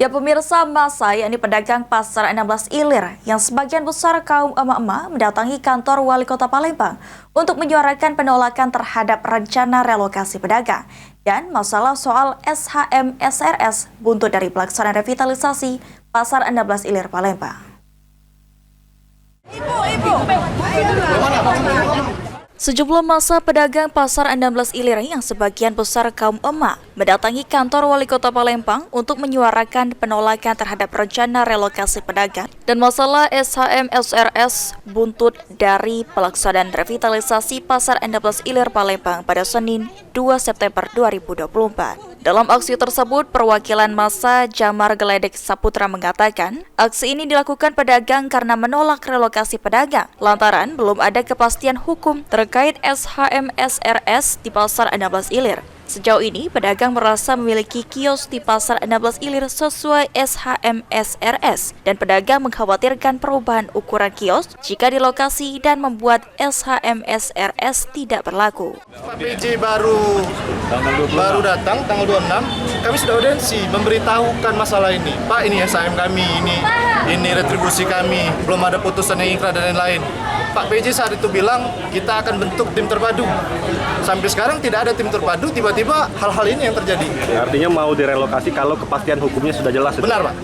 Ya pemirsa, masa yakni pedagang pasar 16 Ilir yang sebagian besar kaum emak-emak mendatangi kantor Wali Kota Palembang untuk menyuarakan penolakan terhadap rencana relokasi pedagang dan masalah soal SHM SRS buntut dari pelaksanaan revitalisasi pasar 16 Ilir Palembang. Sejumlah masa pedagang pasar 16 Ilir yang sebagian besar kaum emak mendatangi kantor Wali Kota Palembang untuk menyuarakan penolakan terhadap rencana relokasi pedagang dan masalah SHM SRS buntut dari pelaksanaan revitalisasi pasar 16 Ilir Palembang pada Senin 2 September 2024. Dalam aksi tersebut, perwakilan massa Jamar Geledek Saputra mengatakan, aksi ini dilakukan pedagang karena menolak relokasi pedagang, lantaran belum ada kepastian hukum terkait SHM SRS di Pasar 16 Ilir. Sejauh ini, pedagang merasa memiliki kios di Pasar 16 Ilir sesuai SHM SRS, dan pedagang mengkhawatirkan perubahan ukuran kios jika dilokasi dan membuat SHM SRS tidak berlaku. Pak PJ baru datang tanggal 26, kami sudah audiensi memberitahukan masalah ini. Pak, ini SHM kami, ini retribusi kami, belum ada putusan yang ingkrah dan lain-lain. Pak PJ saat itu bilang kita akan bentuk tim terpadu. Sampai sekarang tidak ada tim terpadu, tiba-tiba hal-hal ini yang terjadi. Artinya mau direlokasi kalau kepastian hukumnya sudah jelas. Benar, Pak.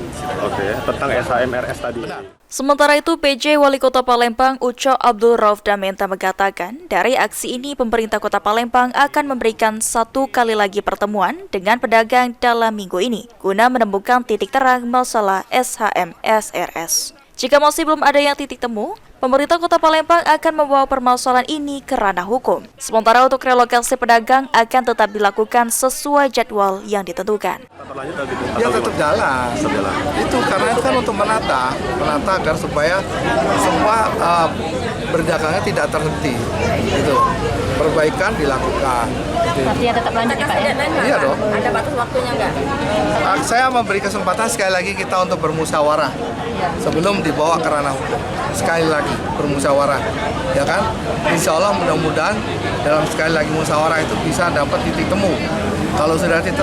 Oke, tentang SHM-RS tadi. Benar. Sementara itu, PJ Wali Kota Palembang Uco Abdul Rauf Damenta mengatakan, dari aksi ini pemerintah Kota Palembang akan memberikan satu kali lagi pertemuan dengan pedagang dalam minggu ini, guna menemukan titik terang masalah SHM SRS. Jika masih belum ada yang titik temu, pemerintah Kota Palembang akan membawa permasalahan ini ke ranah hukum. Sementara untuk relokasi pedagang akan tetap dilakukan sesuai jadwal yang ditentukan. Ya tetap jalan. Itu karena itu kan untuk menata agar supaya semua berdagangnya tidak terhenti. Itu perbaikan dilakukan. Artinya tetap lanjut ya Pak ya? Iya dong. Ada batas waktunya nggak? Saya memberi kesempatan sekali lagi kita untuk bermusyawarah sebelum dibawa ke ranah hukum. Sekali lagi bermusyawarah, ya kan? Insya Allah mudah-mudahan dalam sekali lagi musyawarah itu bisa dapat titik temu. Kalau sudah titik